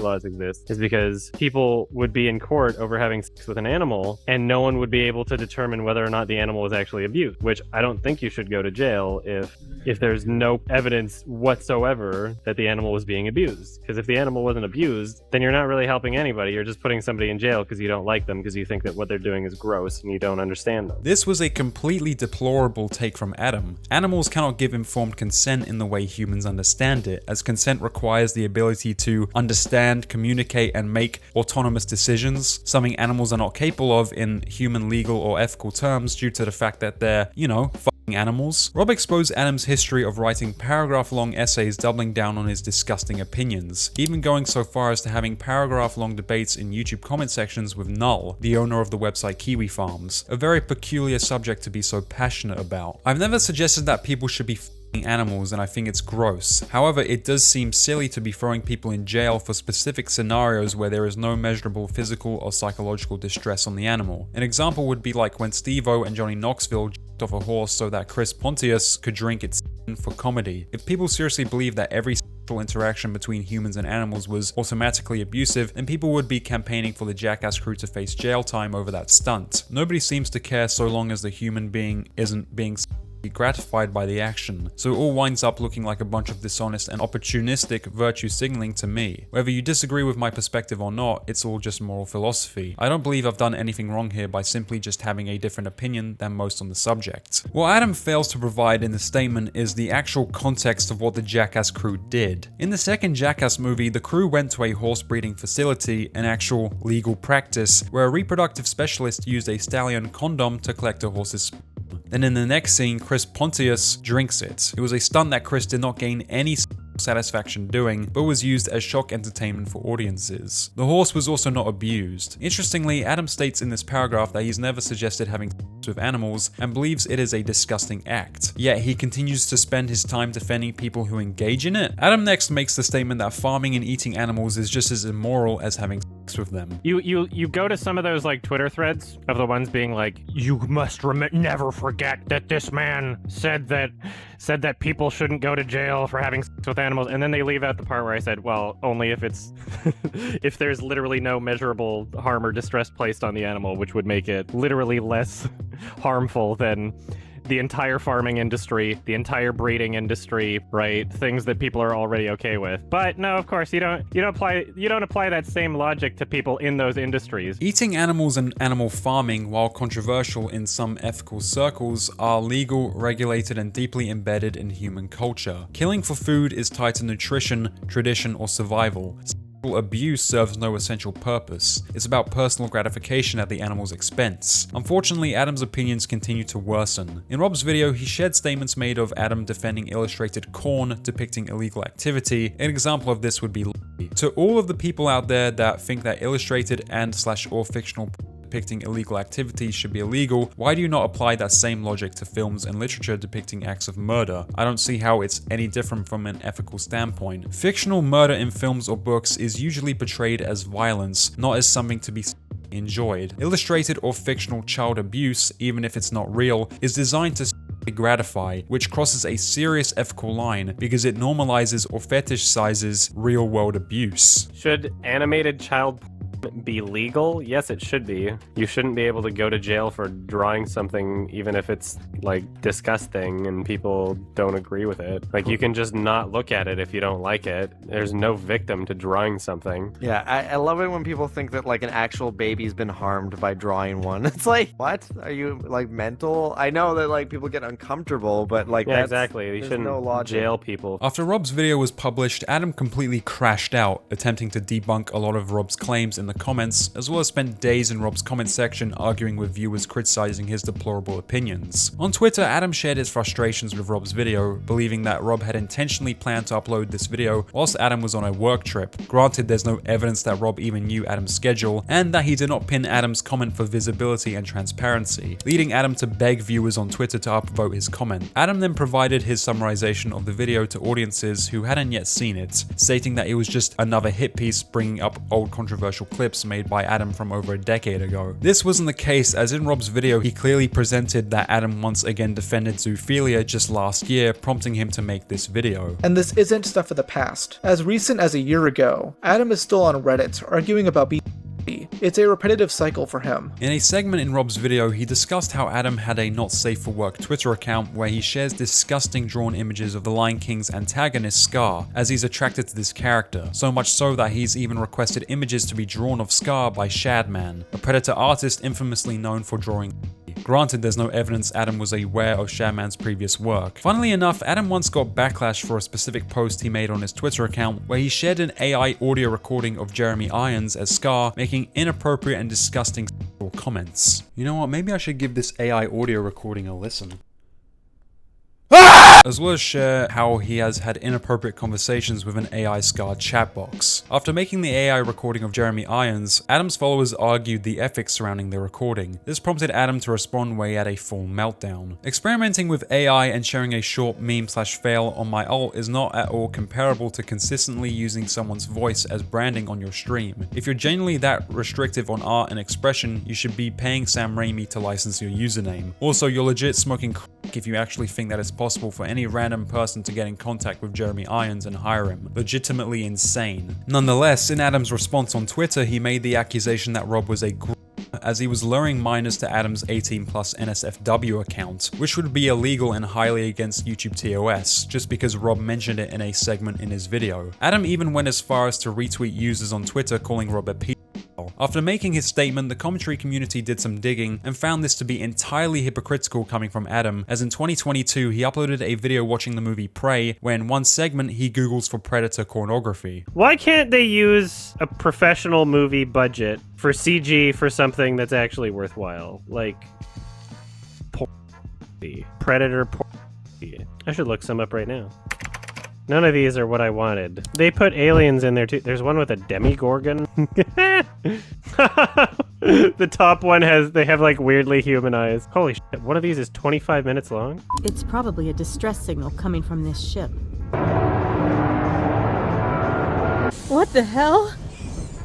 laws exist is because people would be in court over having sex with an animal and no one would be able to determine whether or not the animal was actually abused, which I don't think you should go to jail if there's no evidence whatsoever that the animal was being abused. Because if the animal wasn't abused, then you're not really helping anybody. You're just putting somebody in jail because you don't like them, because you think that what they're doing is gross and you don't understand them. This was a completely deplorable take from Adam. Animals cannot give informed consent in the way humans understand it, as consent requires the ability to understand, communicate, and make autonomous decisions, something animals are not capable of in human legal or ethical terms due to the fact that they're, animals. Rob exposed Adam's history of writing paragraph-long essays doubling down on his disgusting opinions, even going so far as to having paragraph-long debates in YouTube comment sections with Null, the owner of the website Kiwi Farms, a very peculiar subject to be so passionate about. I've never suggested that people should be animals, and I think it's gross. However, it does seem silly to be throwing people in jail for specific scenarios where there is no measurable physical or psychological distress on the animal. An example would be like when Steve-O and Johnny Knoxville jumped off a horse so that Chris Pontius could drink its for comedy. If people seriously believe that every sexual interaction between humans and animals was automatically abusive, then people would be campaigning for the Jackass crew to face jail time over that stunt. Nobody seems to care so long as the human being isn't being gratified by the action, so it all winds up looking like a bunch of dishonest and opportunistic virtue signaling to me. Whether you disagree with my perspective or not, it's all just moral philosophy. I don't believe I've done anything wrong here by simply just having a different opinion than most on the subject. What Adam fails to provide in the statement is the actual context of what the Jackass crew did. In the second Jackass movie, the crew went to a horse breeding facility, an actual legal practice, where a reproductive specialist used a stallion condom to collect a horse's sperm. Then in the next scene, Chris Pontius drinks it. It was a stunt that Chris did not gain any satisfaction doing, but was used as shock entertainment for audiences. The horse was also not abused. Interestingly, Adam states in this paragraph that he's never suggested having sex with animals and believes it is a disgusting act, yet he continues to spend his time defending people who engage in it. Adam next makes the statement that farming and eating animals is just as immoral as having sex with them. You go to some of those like Twitter threads of the ones being like, you must never forget that this man said that people shouldn't go to jail for having sex with animals, and then they leave out the part where I said, well, only if it's if there's literally no measurable harm or distress placed on the animal, which would make it literally less harmful than the entire farming industry, the entire breeding industry, right? Things that people are already okay with. But no, of course, you don't apply that same logic to people in those industries. Eating animals and animal farming, while controversial in some ethical circles, are legal, regulated, and deeply embedded in human culture. Killing for food is tied to nutrition, tradition, or survival. abuse serves no essential purpose. It's about personal gratification at the animal's expense. Unfortunately, Adam's opinions continue to worsen. In Rob's video, he shared statements made of Adam defending illustrated corn depicting illegal activity. An example of this would be to all of the people out there that think that illustrated and/or fictional depicting illegal activities should be illegal, why do you not apply that same logic to films and literature depicting acts of murder? I don't see how it's any different from an ethical standpoint. Fictional murder in films or books is usually portrayed as violence, not as something to be enjoyed. Illustrated or fictional child abuse, even if it's not real, is designed to gratify, which crosses a serious ethical line because it normalizes or fetishizes real-world abuse. Should animated child be legal? Yes, it should be. You shouldn't be able to go to jail for drawing something even if it's like disgusting and people don't agree with it. Like, you can just not look at it if you don't like it. There's no victim to drawing something. Yeah, I love it when people think that like an actual baby's been harmed by drawing one. It's like, what? Are you like mental? I know that like people get uncomfortable, but like yeah, exactly. You shouldn't jail people. After Rob's video was published, Adam completely crashed out, attempting to debunk a lot of Rob's claims in the comments, as well as spent days in Rob's comment section arguing with viewers criticizing his deplorable opinions. On Twitter, Adam shared his frustrations with Rob's video, believing that Rob had intentionally planned to upload this video whilst Adam was on a work trip. Granted, there's no evidence that Rob even knew Adam's schedule, and that he did not pin Adam's comment for visibility and transparency, leading Adam to beg viewers on Twitter to upvote his comment. Adam then provided his summarization of the video to audiences who hadn't yet seen it, stating that it was just another hit piece bringing up old controversial clips made by Adam from over a decade ago. This wasn't the case, as in Rob's video he clearly presented that Adam once again defended zoophilia just last year, prompting him to make this video. And this isn't stuff of the past. As recent as a year ago, Adam is still on Reddit arguing about it's a repetitive cycle for him. In a segment in Rob's video, he discussed how Adam had a not safe for work Twitter account where he shares disgusting drawn images of the Lion King's antagonist Scar, as he's attracted to this character, so much so that he's even requested images to be drawn of Scar by Shadman, a Predator artist infamously known for drawing. Granted, there's no evidence Adam was aware of Shadman's previous work. Funnily enough, Adam once got backlash for a specific post he made on his Twitter account where he shared an AI audio recording of Jeremy Irons as Scar making inappropriate and disgusting comments. You know what, maybe I should give this AI audio recording a listen. As well as share how he has had inappropriate conversations with an AI Scar chat box. After making the AI recording of Jeremy Irons, Adam's followers argued the ethics surrounding the recording. This prompted Adam to respond where he had a full meltdown. Experimenting with AI and sharing a short meme/fail on my alt is not at all comparable to consistently using someone's voice as branding on your stream. If you're genuinely that restrictive on art and expression, you should be paying Sam Raimi to license your username. Also, you're legit smoking crack if you actually think that it's possible for any random person to get in contact with Jeremy Irons and hire him. Legitimately insane. Nonetheless, in Adam's response on Twitter, he made the accusation that Rob was a as he was luring minors to Adam's 18+ NSFW account, which would be illegal and highly against YouTube TOS, just because Rob mentioned it in a segment in his video. Adam even went as far as to retweet users on Twitter calling Rob a pedophile. After making his statement, the commentary community did some digging and found this to be entirely hypocritical coming from Adam, as in 2022 he uploaded a video watching the movie Prey, where in one segment he googles for predator pornography. Why can't they use a professional movie budget for CG for something that's actually worthwhile? Like, predator pornography. I should look some up right now. None of these are what I wanted. They put aliens in there too. There's one with a demigorgon. The top one they have like weirdly human eyes. Holy shit, one of these is 25 minutes long? It's probably a distress signal coming from this ship. What the hell?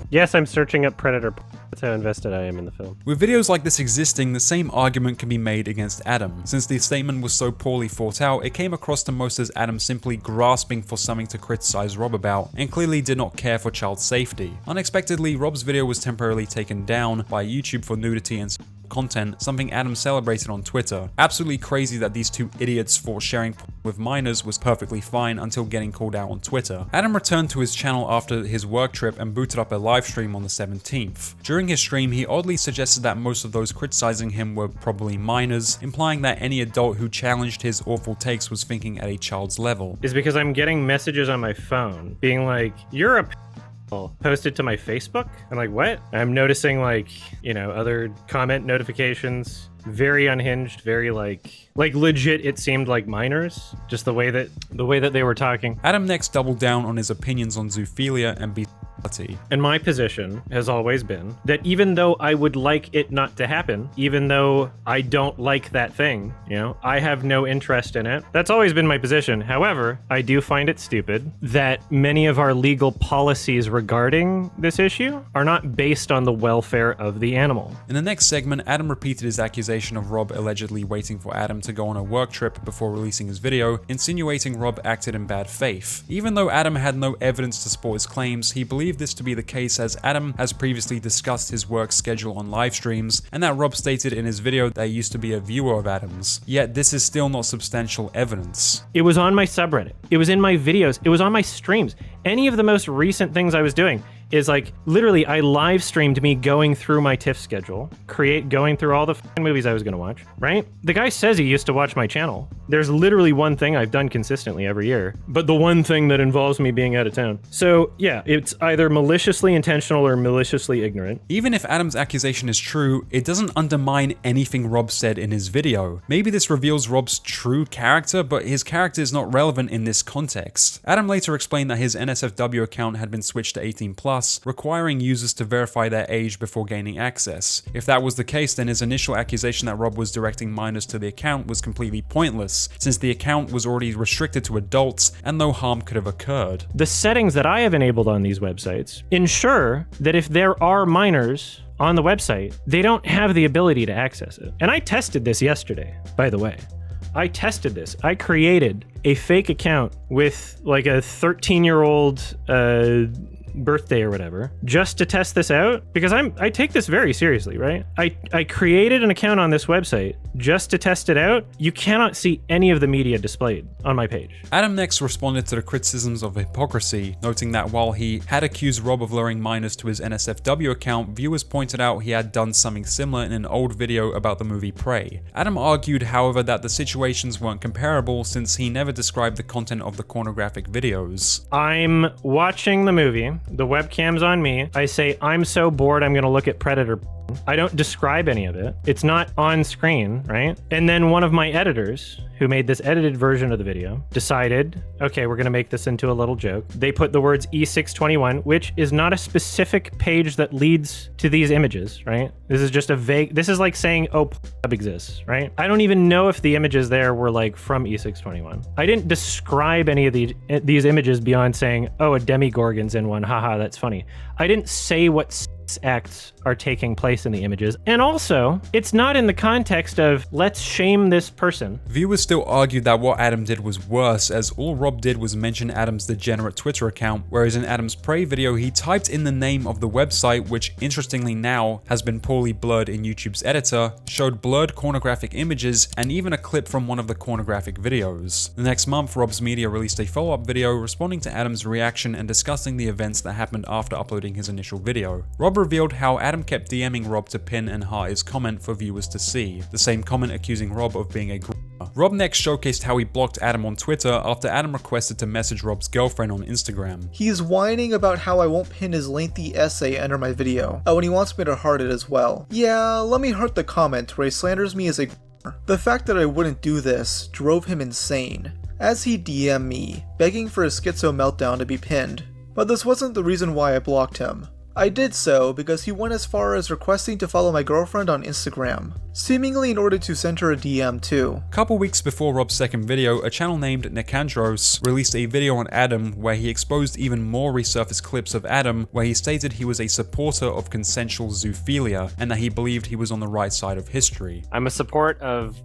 Yes, I'm searching up predator. That's how invested I am in the film. With videos like this existing, the same argument can be made against Adam. Since the statement was so poorly thought out, it came across to most as Adam simply grasping for something to criticize Rob about, and clearly did not care for child safety. Unexpectedly, Rob's video was temporarily taken down by YouTube for nudity and content, something Adam celebrated on Twitter. Absolutely crazy that these two idiots thought sharing with minors was perfectly fine until getting called out on Twitter. Adam returned to his channel after his work trip and booted up a live stream on the 17th. During his stream, he oddly suggested that most of those criticizing him were probably minors, implying that any adult who challenged his awful takes was thinking at a child's level. Is because I'm getting messages on my phone being like, you're a posted to my Facebook. I'm like, what? I'm noticing like, other comment notifications. Very unhinged, very like legit. It seemed like minors, just the way that they were talking. Adam next doubled down on his opinions on zoophilia and bestiality. And my position has always been that even though I would like it not to happen, even though I don't like that thing, I have no interest in it. That's always been my position. However, I do find it stupid that many of our legal policies regarding this issue are not based on the welfare of the animal. In the next segment, Adam repeated his accusation of Rob allegedly waiting for Adam to go on a work trip before releasing his video, insinuating Rob acted in bad faith. Even though Adam had no evidence to support his claims, he believed this to be the case as Adam has previously discussed his work schedule on live streams, and that Rob stated in his video that he used to be a viewer of Adam's. Yet this is still not substantial evidence. It was on my subreddit. It was in my videos. It was on my streams. Any of the most recent things I was doing is like, literally, I live streamed me going through my TIFF schedule, going through all the movies I was gonna watch, right? The guy says he used to watch my channel. There's literally one thing I've done consistently every year, but the one thing that involves me being out of town. So yeah, it's either maliciously intentional or maliciously ignorant. Even if Adam's accusation is true, it doesn't undermine anything Rob said in his video. Maybe this reveals Rob's true character, but his character is not relevant in this context. Adam later explained that his NSFW account had been switched to 18+, requiring users to verify their age before gaining access. If that was the case, then his initial accusation that Rob was directing minors to the account was completely pointless, since the account was already restricted to adults and no harm could have occurred. The settings that I have enabled on these websites ensure that if there are minors on the website, they don't have the ability to access it. And I tested this yesterday, by the way. I tested this. I created a fake account with like a 13-year-old birthday or whatever, just to test this out, because I take this very seriously, right? I created an account on this website just to test it out. You cannot see any of the media displayed on my page. Adam next responded to the criticisms of Hypocrisy, noting that while he had accused Rob of luring minors to his NSFW account, viewers pointed out he had done something similar in an old video about the movie Prey. Adam argued, however, that the situations weren't comparable since he never described the content of the pornographic videos. I'm watching the movie, the webcam's on me, I say, I'm so bored I'm gonna look at Predator. I don't describe any of it. It's not on screen, right? And then one of my editors, who made this edited version of the video, decided, okay, we're gonna make this into a little joke. They put the words E621, which is not a specific page that leads to these images, right? This is just a vague, this is like saying, oh, Pornhub exists, right? I don't even know if the images there were like from E621. I didn't describe any of these images beyond saying, oh, a Demigorgon's in one, haha, that's funny. I didn't say what acts are taking place in the images, and also it's not in the context of let's shame this person. Viewers still argued that what Adam did was worse, as all Rob did was mention Adam's Degenerate Twitter account, whereas in Adam's Prey video he typed in the name of the website, which interestingly now has been poorly blurred in YouTube's editor, showed blurred pornographic images, and even a clip from one of the pornographic videos. The next month, Rob's media released a follow-up video responding to Adam's reaction and discussing the events that happened after uploading his initial video. Rob revealed how Adam kept DMing Rob to pin and heart his comment for viewers to see, the same comment accusing Rob of being a groomer. Rob next showcased how he blocked Adam on Twitter after Adam requested to message Rob's girlfriend on Instagram. He's whining about how I won't pin his lengthy essay under my video. Oh, and he wants me to heart it as well. Yeah, let me heart the comment where he slanders me as a groomer. The fact that I wouldn't do this drove him insane, as he DM'd me, begging for a schizo meltdown to be pinned. But this wasn't the reason why I blocked him. I did so because he went as far as requesting to follow my girlfriend on Instagram, seemingly in order to send her a DM too. Couple weeks before Rob's second video, a channel named Nicandros released a video on Adam where he exposed even more resurfaced clips of Adam where he stated he was a supporter of consensual zoophilia and that he believed he was on the right side of history. I'm a supporter of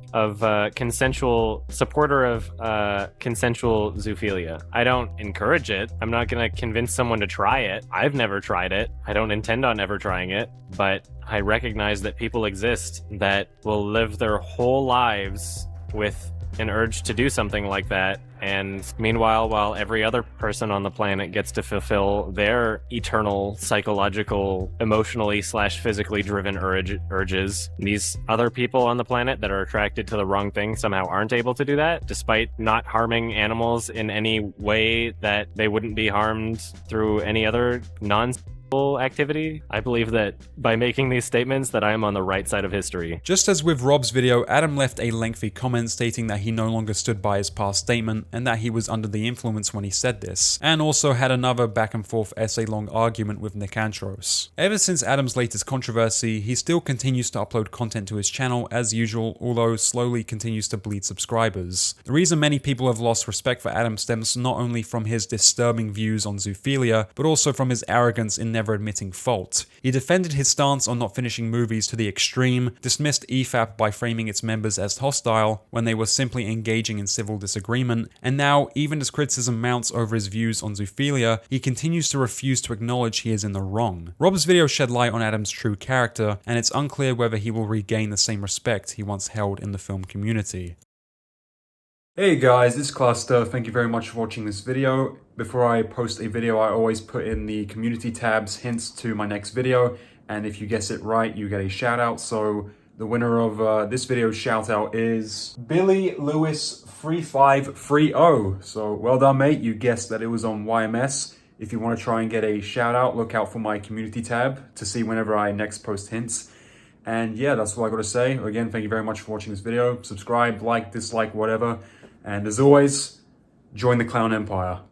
consensual zoophilia. I don't encourage it. I'm not gonna convince someone to try it. I've never tried it. I don't intend on ever trying it, but I recognize that people exist that will live their whole lives with an urge to do something like that, And meanwhile, while every other person on the planet gets to fulfill their eternal psychological, emotionally / physically driven urges, these other people on the planet that are attracted to the wrong thing somehow aren't able to do that, despite not harming animals in any way that they wouldn't be harmed through any other activity. I believe that by making these statements that I am on the right side of history. Just as with Rob's video, Adam left a lengthy comment stating that he no longer stood by his past statement and that he was under the influence when he said this, and also had another back and forth essay-long argument with Nicantros. Ever since Adam's latest controversy, he still continues to upload content to his channel as usual, although slowly continues to bleed subscribers. The reason many people have lost respect for Adam stems not only from his disturbing views on zoophilia, but also from his arrogance in never admitting fault. He defended his stance on not finishing movies to the extreme, dismissed EFAP by framing its members as hostile when they were simply engaging in civil disagreement, and now, even as criticism mounts over his views on zoophilia, he continues to refuse to acknowledge he is in the wrong. Rob's video shed light on Adam's true character, and it's unclear whether he will regain the same respect he once held in the film community. Hey guys, it's Kluster. Thank you very much for watching this video. Before I post a video, I always put in the community tabs hints to my next video, and if you guess it right, you get a shout out. So the winner of this video's shout out is Billy Lewis 3530. So well done, mate. You guessed that it was on YMS. If you want to try and get a shout out, look out for my community tab to see whenever I next post hints. And yeah, that's all I got to say. Again, thank you very much for watching this video. Subscribe, like, dislike, whatever. And as always, join the Clown Empire.